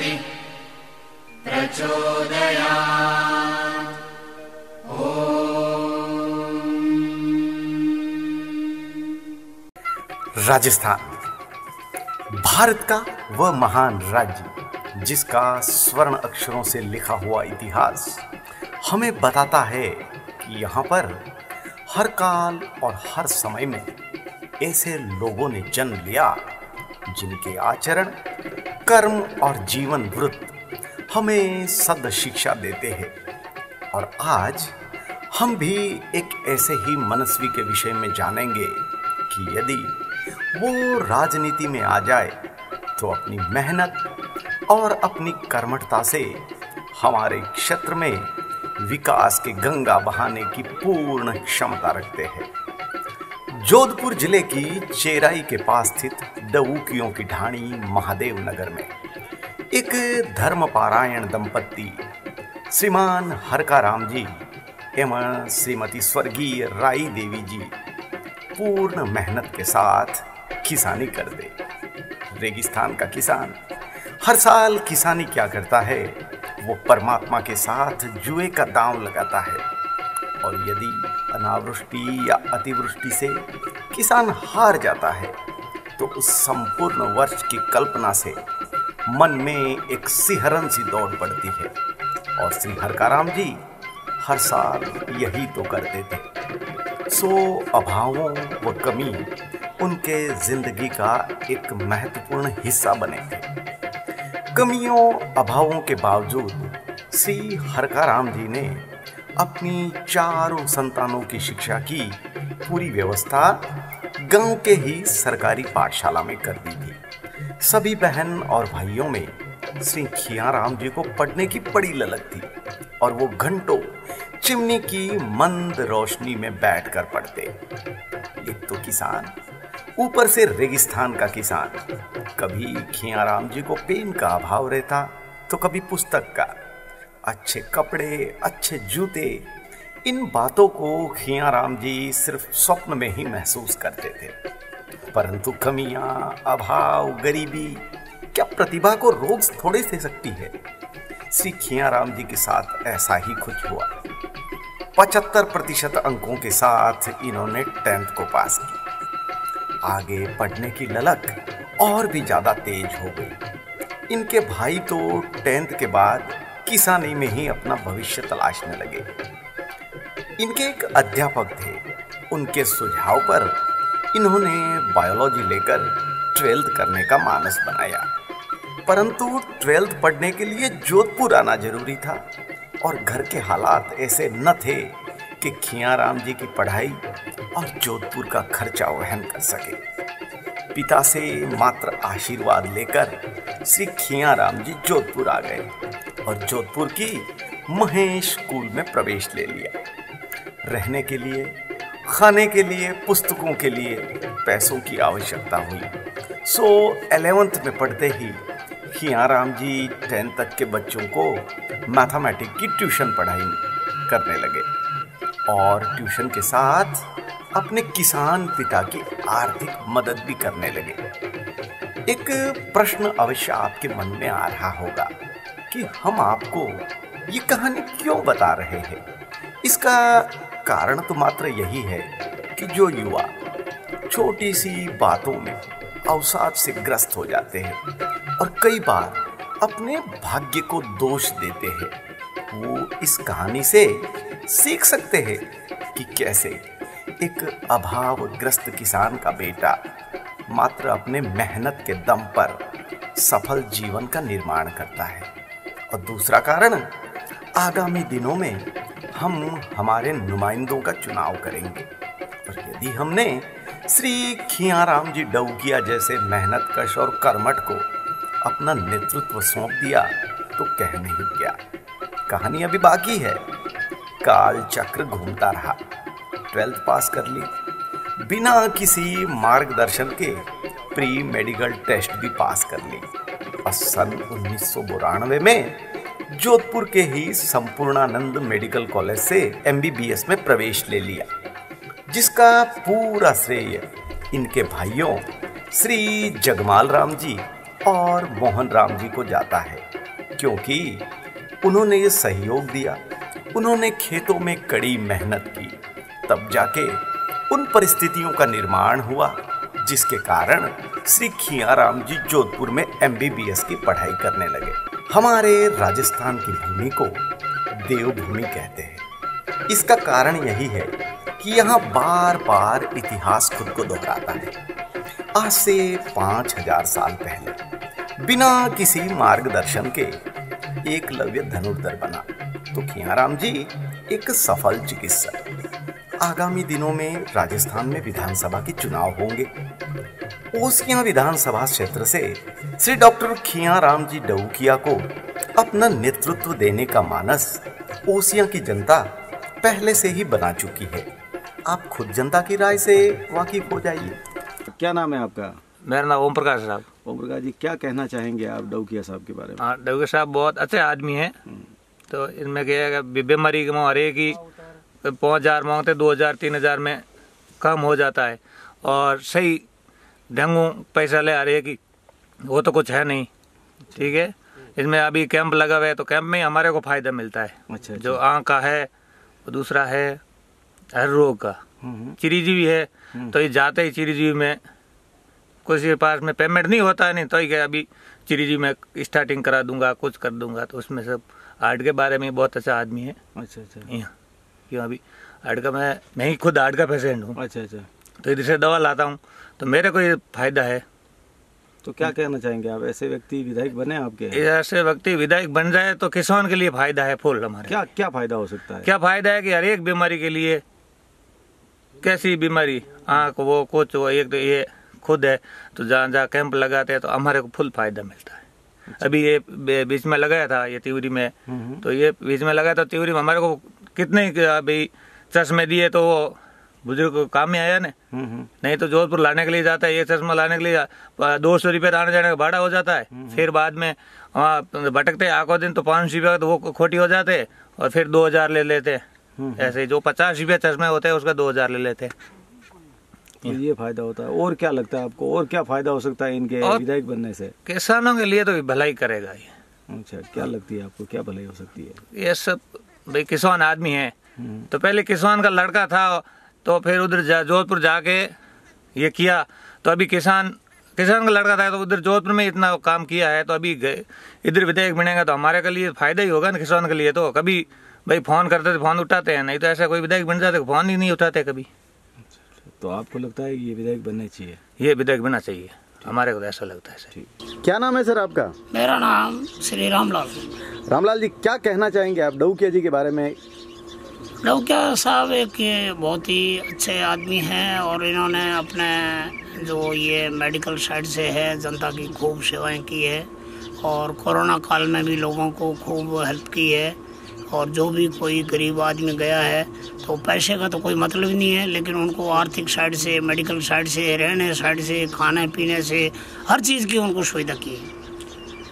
शक्ति प्रचोदयात्। राजस्थान भारत का वह महान राज्य जिसका स्वर्ण अक्षरों से लिखा हुआ इतिहास हमें बताता है कि यहाँ पर हर काल और हर समय में ऐसे लोगों ने जन्म लिया जिनके आचरण, कर्म और जीवन वृत्त हमें सद शिक्षा देते हैं। और आज हम भी एक ऐसे ही मनस्वी के विषय में जानेंगे कि यदि वो राजनीति में आ जाए तो अपनी मेहनत और अपनी कर्मठता से हमारे क्षेत्र में विकास की गंगा बहाने की पूर्ण क्षमता रखते हैं। जोधपुर जिले की चेराई के पास स्थित डऊकियों की ढाणी महादेव नगर में एक धर्मपारायण दंपत्ति श्रीमान हरकाराम जी एवं श्रीमती स्वर्गीय राई देवी जी पूर्ण मेहनत के साथ किसानी करते। रेगिस्तान का किसान हर साल किसानी क्या करता है, वो परमात्मा के साथ जुए का दांव लगाता है। और यदि अनावृष्टि या अतिवृष्टि से किसान हार जाता है तो उस संपूर्ण वर्ष की कल्पना से मन में एक सिहरन सी दौड़ पड़ती है। और श्री हरकाराम जी हर साल यही तो करते थे। सो अभावों व कमी उनके जिंदगी का एक महत्वपूर्ण हिस्सा बने थे। कमियों अभावों के बावजूद श्री हरकाराम जी ने अपनी चारों संतानों की शिक्षा की पूरी व्यवस्था गांव के ही सरकारी पाठशाला में कर दी थी। सभी बहन और भाइयों में श्री खियाराम जी को पढ़ने की बड़ी ललक थी और वो घंटों चिमनी की मंद रोशनी में बैठकर पढ़ते। एक तो किसान, ऊपर से रेगिस्तान का किसान। कभी खियाराम जी को पेन का अभाव रहता तो कभी पुस्तक का। अच्छे कपड़े, अच्छे जूते, इन बातों को खियाराम जी सिर्फ स्वप्न में ही महसूस करते थे। परंतु कमियां, अभाव, गरीबी क्या प्रतिभा को रोक थोड़े से सकती है। श्री खियाराम जी के साथ ऐसा ही कुछ हुआ। 75% अंकों के साथ इन्होंने 10th को पास किया। आगे पढ़ने की ललक और भी ज्यादा तेज हो गई। इनके भाई तो 10th के बाद किसानी में ही अपना भविष्य तलाशने लगे। इनके एक अध्यापक थे, उनके सुझाव पर इन्होंने बायोलॉजी लेकर 12th करने का मानस बनाया। परंतु 12th पढ़ने के लिए जोधपुर आना जरूरी था और घर के हालात ऐसे न थे कि खियाराम जी की पढ़ाई और जोधपुर का खर्चा वहन कर सके। पिता से मात्र आशीर्वाद लेकर श्री खियाराम जी जोधपुर आ गए और जोधपुर की महेश स्कूल में प्रवेश ले लिया। रहने के लिए, खाने के लिए, पुस्तकों के लिए पैसों की आवश्यकता हुई। सो 11th में पढ़ते ही खियाराम जी 10th तक के बच्चों को मैथमेटिक्स की ट्यूशन पढ़ाई करने लगे और ट्यूशन के साथ अपने किसान पिता की आर्थिक मदद भी करने लगे। एक प्रश्न अवश्य आपके मन में आ रहा होगा कि हम आपको ये कहानी क्यों बता रहे हैं। इसका कारण तो मात्र यही है कि जो युवा छोटी सी बातों में अवसाद से ग्रस्त हो जाते हैं और कई बार अपने भाग्य को दोष देते हैं, वो इस कहानी से सीख सकते हैं कि कैसे एक अभावग्रस्त किसान का बेटा मात्र अपने मेहनत के दम पर सफल जीवन का निर्माण करता है। और दूसरा कारण, आगामी दिनों में हम हमारे नुमाइंदों का चुनाव करेंगे और यदि हमने श्री खियाराम जी डऊकिया जैसे मेहनतकश और कर्मठ को अपना नेतृत्व सौंप दिया तो कहने ही क्या। कहानी अभी बाकी है। काल चक्र घूमता रहा। 12th पास कर ली, बिना किसी मार्गदर्शन के प्री मेडिकल टेस्ट भी पास कर ली और सन 1992 में जोधपुर के ही संपूर्णानंद मेडिकल कॉलेज से MBBS में प्रवेश ले लिया, जिसका पूरा श्रेय इनके भाइयों श्री जगमाल राम जी और मोहन राम जी को जाता है, क्योंकि उन्होंने ये सहयोग दिया, उन्होंने खेतों में कड़ी मेहनत की, तब जाके उन परिस्थितियों का निर्माण हुआ जिसके कारण श्री खियाराम जी जोधपुर में MBBS की पढ़ाई करने लगे। हमारे राजस्थान की भूमि को देवभूमि कहते हैं। इसका कारण यही है कि यहाँ बार बार इतिहास खुद को दोहराता है। आज से 5000 साल पहले बिना किसी मार्गदर्शन के एकलव्य धनुर्धर बना तो खियाराम जी एक सफल चिकित्सक। आगामी दिनों में राजस्थान में विधानसभा के चुनाव होंगे। ओसियां विधानसभा क्षेत्र से श्री डॉक्टर खियाराम जी डऊकिया को अपना नेतृत्व देने का मानस ओसियां की जनता पहले से ही बना चुकी है। आप खुद जनता की राय से वाकिफ हो जाइए। क्या नाम है आपका? मेरा नाम ओम प्रकाश साहब। ओम प्रकाश जी, क्या कहना चाहेंगे आप डऊकिया साहब के बारे में? हाँ, डऊकिया साहब बहुत अच्छे आदमी हैं। तो इनमें क्या है, बीमारी के हर एक ही 5000 मांगते 2000 3000 में कम हो जाता है, और सही ढंगों पैसा ले आ रही है कि वो तो कुछ है नहीं। ठीक है, इसमें अभी कैंप लगा हुआ है तो कैंप में हमारे को फायदा मिलता है। अच्छा। जो आँख का है, दूसरा है हर रोग का, चिरंजीवी है तो ये जाते ही चिरंजीवी में किसी के पास में पेमेंट नहीं होता है, नहीं तो ये अभी चिरंजीवी में स्टार्टिंग करा दूंगा, कुछ कर दूंगा। तो उसमें सब हार्ट के बारे में बहुत अच्छा आदमी है। अच्छा। क्यों अभी हार्ट का मैं ही खुद हार्ट का पेशेंट हूँ। अच्छा। तो इधर से दवा लाता हूँ तो मेरे को ये फायदा है। तो क्या कहना चाहेंगे आप? ऐसे व्यक्ति विधायक बने आपके? ऐसे व्यक्ति विधायक बन जाए तो किसान के लिए फायदा है फुल। हमारे क्या फायदा हो सकता है? क्या फायदा है कि हर एक बीमारी के लिए, कैसी बीमारी, आँख वो कुछ वो, एक तो ये खुद है तो जहाँ कैंप लगाते हैं तो हमारे को फुल फायदा मिलता है। अच्छा। अभी ये बीच में लगाया था ये तिवरी में, तो ये बीच में लगाया था तिवरी में हमारे को कितने अभी चश्मे दिए तो वो बुजुर्ग को काम में आया ना। नहीं तो जोधपुर लाने के लिए जाता है, ये चश्मा लाने के लिए 200 रुपये आने जाने का भाड़ा हो जाता है। फिर बाद में वहाँ भटकते आखो दिन तो 500 रुपये तो वो खोटी हो जाते हैं, और फिर 2000 ले लेते हैं। ऐसे जो 50 रुपये चश्मे होते हैं उसका 2000 ले लेते हैं। तो ये फायदा होता है। और क्या लगता है आपको, और क्या फायदा हो सकता है इनके विधायक बनने से? किसानों के लिए तो भलाई करेगा ये। अच्छा, क्या लगती है आपको, क्या भलाई हो सकती है? ये सब भाई किसान आदमी है, तो पहले किसान का लड़का था तो फिर उधर जोधपुर जाके ये किया, तो अभी किसान का लड़का था तो उधर जोधपुर में इतना काम किया है, तो अभी इधर विधायक बनेगा तो हमारे के लिए फायदा ही होगा ना किसान के लिए। तो कभी भाई फोन करते थे, फोन उठाते हैं, नहीं तो ऐसा कोई विधायक बन जाते फोन ही नहीं उठाते कभी। तो आपको लगता है ये विधायक बनने चाहिए? ये विधायक बनना चाहिए, हमारे को ऐसा लगता है सर। क्या नाम है सर आपका? मेरा नाम श्री रामलाल। रामलाल जी, क्या कहना चाहेंगे आप डऊकिया जी के बारे में? डऊकिया साहब एक बहुत ही अच्छे आदमी हैं, और इन्होंने अपने जो ये मेडिकल साइड से है जनता की खूब सेवाएं की है, और कोरोना काल में भी लोगों को खूब हेल्प की है। और जो भी कोई गरीब आदमी गया है तो पैसे का तो कोई मतलब ही नहीं है, लेकिन उनको आर्थिक साइड से, मेडिकल साइड से, रहने साइड से, खाने पीने से, हर चीज़ की उनको सुविधा की है।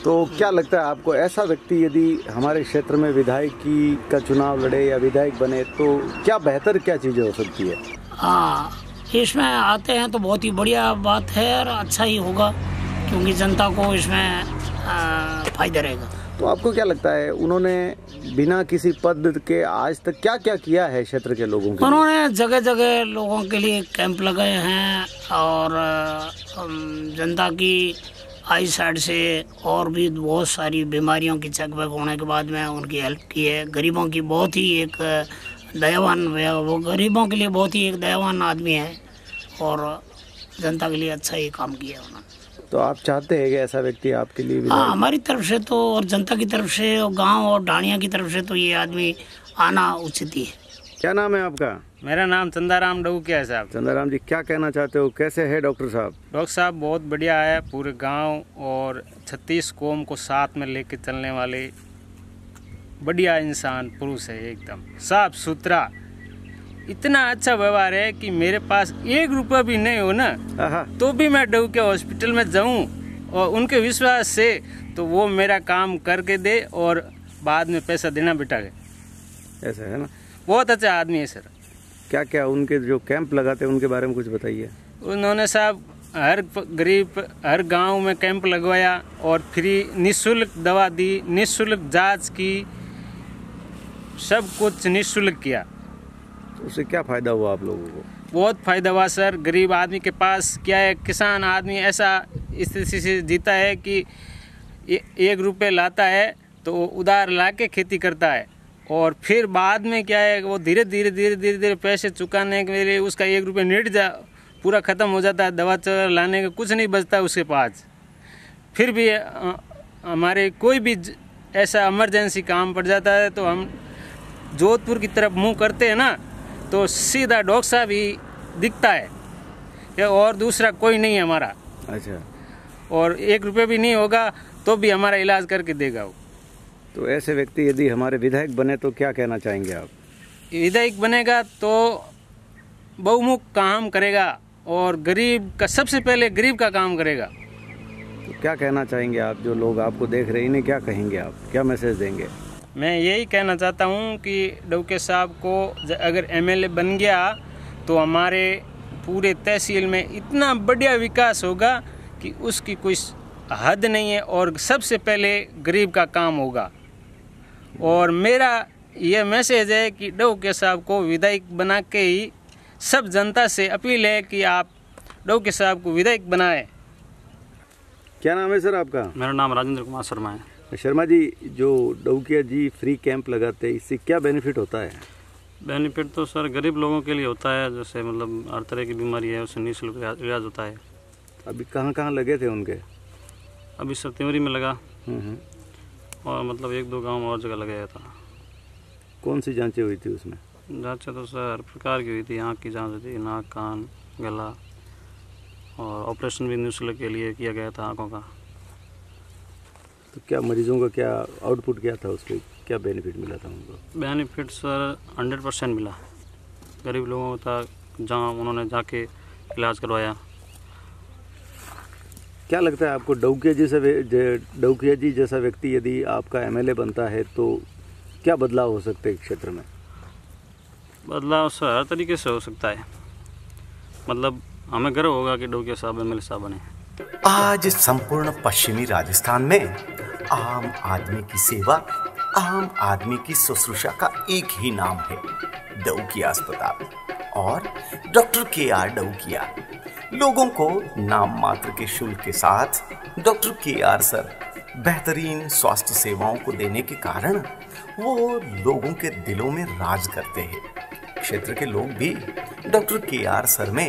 तो क्या लगता है आपको, ऐसा व्यक्ति यदि हमारे क्षेत्र में विधायकी का चुनाव लड़े या विधायक बने तो क्या बेहतर क्या चीज़ें हो सकती है? हाँ, इसमें आते हैं तो बहुत ही बढ़िया बात है और अच्छा ही होगा, क्योंकि जनता को इसमें फायदा रहेगा। तो आपको क्या लगता है, उन्होंने बिना किसी पद के आज तक क्या क्या किया है क्षेत्र के लोगों के लिए? उन्होंने जगह जगह लोगों के लिए कैंप लगाए हैं, और जनता की आई साइड से और भी बहुत सारी बीमारियों की चेकबैक होने के बाद में उनकी हेल्प की है। गरीबों की बहुत ही एक दयावान, वो गरीबों के लिए बहुत ही एक दयावान आदमी है, और जनता के लिए अच्छा ही काम किया उन्होंने। तो आप चाहते हैं कि ऐसा व्यक्ति आपके लिए भी? हाँ, हमारी तरफ से तो, और जनता की तरफ से, और गांव और ढाणिया की तरफ से तो ये आदमी आना उचित ही है। क्या नाम है आपका? मेरा नाम चंदाराम डऊकिया है साहब। चंदाराम जी, क्या कहना चाहते हो, कैसे है डॉक्टर साहब? डॉक्टर साहब बहुत बढ़िया है, पूरे गांव और 36 कौम को साथ में लेके चलने वाले बढ़िया इंसान, पुरुष है, एकदम साफ सुथरा। इतना अच्छा व्यवहार है कि मेरे पास 1 रुपया भी नहीं हो ना, तो भी मैं डऊकिया हॉस्पिटल में जाऊं, और उनके विश्वास से तो वो मेरा काम करके दे और बाद में पैसा देना बेटा है। ऐसा है ना? बहुत अच्छा आदमी है सर। क्या क्या उनके जो कैंप लगाते हैं उनके बारे में कुछ बताइए। उन्होंने साहब हर गरीब हर गांव में कैंप लगवाया और फ्री निःशुल्क दवा दी, निःशुल्क जांच की, सब कुछ निःशुल्क किया। तो उससे क्या फ़ायदा हुआ आप लोगों को? बहुत फ़ायदा हुआ सर। गरीब आदमी के पास क्या है, किसान आदमी ऐसा स्थिति से जीता है कि 1 रुपये लाता है तो उधार ला के खेती करता है, और फिर बाद में क्या है वो धीरे धीरे पैसे चुकाने के लिए उसका 1 रुपये नीट पूरा ख़त्म हो जाता है। दवा लाने का कुछ नहीं बचता उसके पास। फिर भी हमारे कोई भी ऐसा इमरजेंसी काम पड़ जाता है तो हम जोधपुर की तरफ मुंह करते हैं ना, तो सीधा डॉक्टर साहब ही दिखता है और दूसरा कोई नहीं है हमारा। अच्छा। और 1 रुपये भी नहीं होगा तो भी हमारा इलाज करके देगा वो। तो ऐसे व्यक्ति यदि हमारे विधायक बने तो क्या कहना चाहेंगे आप? विधायक बनेगा तो बहुमुख काम करेगा और गरीब का, सबसे पहले गरीब का काम करेगा। तो क्या कहना चाहेंगे आप, जो लोग आपको देख रहे हैं इन्हें क्या कहेंगे आप, क्या मैसेज देंगे? मैं यही कहना चाहता हूँ कि डोके साहब को अगर MLA बन गया तो हमारे पूरे तहसील में इतना बढ़िया विकास होगा कि उसकी कोई हद नहीं है, और सबसे पहले गरीब का काम होगा। और मेरा यह मैसेज है कि डोके साहब को विधायक बना के ही सब जनता से अपील है कि आप डोके साहब को विधायक बनाएं। क्या नाम है सर आपका? मेरा नाम राजेंद्र कुमार शर्मा है। शर्मा जी, जो डोकिया जी फ्री कैंप लगाते हैं इससे क्या बेनिफिट होता है? बेनिफिट तो सर गरीब लोगों के लिए होता है, जैसे मतलब हर तरह की बीमारी है उससे निःशुल्क इलाज होता है। अभी कहाँ लगे थे उनके? अभी सर तिमरी में लगा और मतलब 1-2 गांव और जगह लगाया था। कौन सी जांचें हुई थी उसमें? जांचें तो सर हर प्रकार की हुई थी। आँख की जांच हुई थी, नाक, कान, गला, और ऑपरेशन भी निःशुल्क के लिए किया गया था आँखों का। तो क्या मरीजों का क्या आउटपुट क्या था, उसके क्या बेनिफिट मिला था उनको? बेनिफिट सर 100% मिला। गरीब लोगों को था जहाँ उन्होंने जाके इलाज करवाया। क्या लगता है आपको, डोकिया जी जैसा व्यक्ति यदि आपका MLA बनता है तो क्या बदलाव हो सकते हैं क्षेत्र में? बदलाव सर हर तरीके से हो सकता है। मतलब हमें गर्व होगा कि डोकिया साहब MLA साहब बने। आज संपूर्ण पश्चिमी राजस्थान में आम आदमी की सेवा, आम आदमी की शुश्रूषा का एक ही नाम है, डोकिया अस्पताल और डॉक्टर KR डोकिया। लोगों को नाम मात्र के शुल्क के साथ डॉक्टर KR सर बेहतरीन स्वास्थ्य सेवाओं को देने के कारण वो लोगों के दिलों में राज करते हैं। क्षेत्र के लोग भी डॉक्टर KR सर में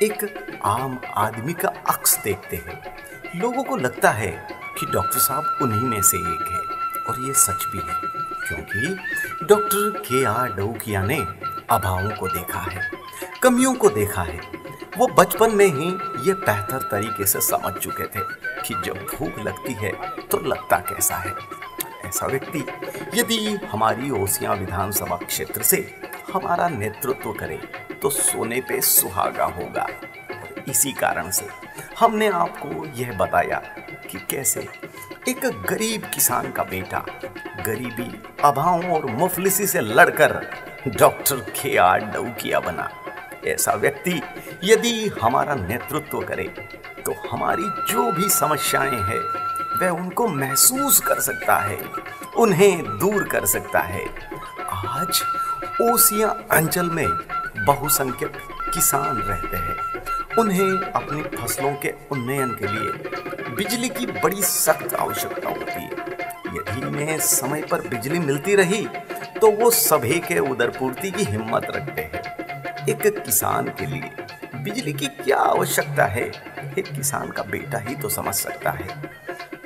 एक आम आदमी का अक्स देखते हैं। लोगों को लगता है कि डॉक्टर साहब उन्हीं में से एक है, और ये सच भी है, क्योंकि डॉक्टर KR डोकिया ने अभावों को देखा है, कमियों को देखा है। वो बचपन में ही ये बेहतर तरीके से समझ चुके थे कि जब भूख लगती है तो लगता कैसा है। ऐसा व्यक्ति यदि हमारी ओसियां विधानसभा क्षेत्र से हमारा नेतृत्व करे तो सोने पे सुहागा होगा। और इसी कारण से हमने आपको यह बताया कि कैसे एक गरीब किसान का बेटा गरीबी, अभावों और मुफलिसी से लड़कर डॉक्टर KR डोकिया बना। ऐसा व्यक्ति यदि हमारा नेतृत्व करे तो हमारी जो भी समस्याएं हैं वह उनको महसूस कर सकता है, उन्हें दूर कर सकता है। आज ओसियां अंचल में बहुसंख्यक किसान रहते हैं। उन्हें अपनी फसलों के उन्नयन के लिए बिजली की बड़ी सख्त आवश्यकता होती है। यदि इन्हें समय पर बिजली मिलती रही तो वो सभी के उदरपूर्ति की हिम्मत रखते हैं। एक किसान के लिए बिजली की क्या आवश्यकता है, एक किसान का बेटा ही तो समझ सकता है।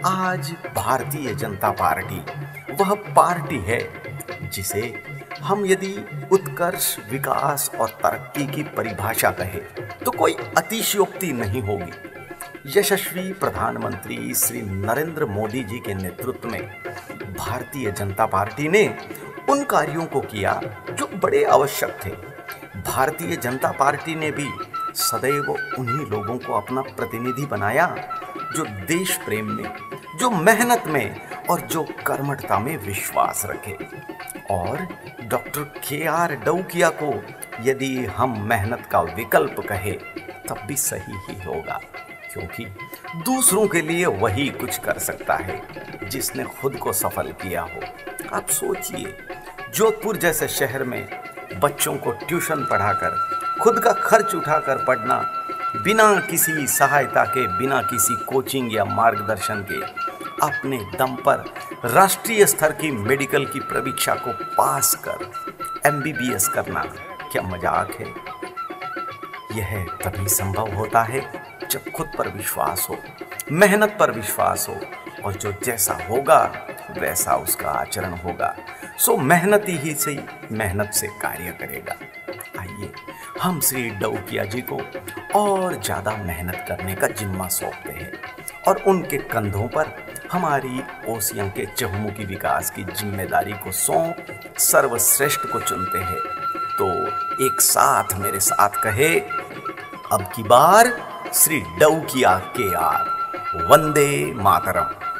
आज भारतीय जनता पार्टी वह पार्टी है जिसे हम यदि उत्कर्ष, विकास और तरक्की की परिभाषा कहें तो कोई अतिशयोक्ति नहीं होगी। यशस्वी प्रधानमंत्री श्री नरेंद्र मोदी जी के नेतृत्व में भारतीय जनता पार्टी ने उन कार्यों को किया जो बड़े आवश्यक थे। भारतीय जनता पार्टी ने भी सदैव उन्हीं लोगों को अपना प्रतिनिधि बनाया जो देश प्रेम में, जो मेहनत में और जो कर्मठता में विश्वास रखे। और डॉक्टर KR डोकिया को यदि हम मेहनत का विकल्प कहें तब भी सही ही होगा, क्योंकि दूसरों के लिए वही कुछ कर सकता है जिसने खुद को सफल किया हो। आप सोचिए, जोधपुर जैसे शहर में बच्चों को ट्यूशन पढ़ाकर, खुद का खर्च उठाकर पढ़ना, बिना किसी सहायता के, बिना किसी कोचिंग या मार्गदर्शन के अपने दम पर राष्ट्रीय स्तर की मेडिकल की परीक्षा को पास कर MBBS करना क्या मजाक है? यह तभी संभव होता है जब खुद पर विश्वास हो, मेहनत पर विश्वास हो, और जो जैसा होगा वैसा उसका आचरण होगा। सो मेहनती ही सही मेहनत से कार्य करेगा। आइए हम श्री डउकिया जी को और ज़्यादा मेहनत करने का जिम्मा सौंपते हैं और उनके कंधों पर हमारी ओसियां के चहुमुखी विकास की जिम्मेदारी को सौंप सर्वश्रेष्ठ को चुनते हैं। तो एक साथ मेरे साथ कहे, अब की बार श्री डउकिया KR, वंदे मातरम।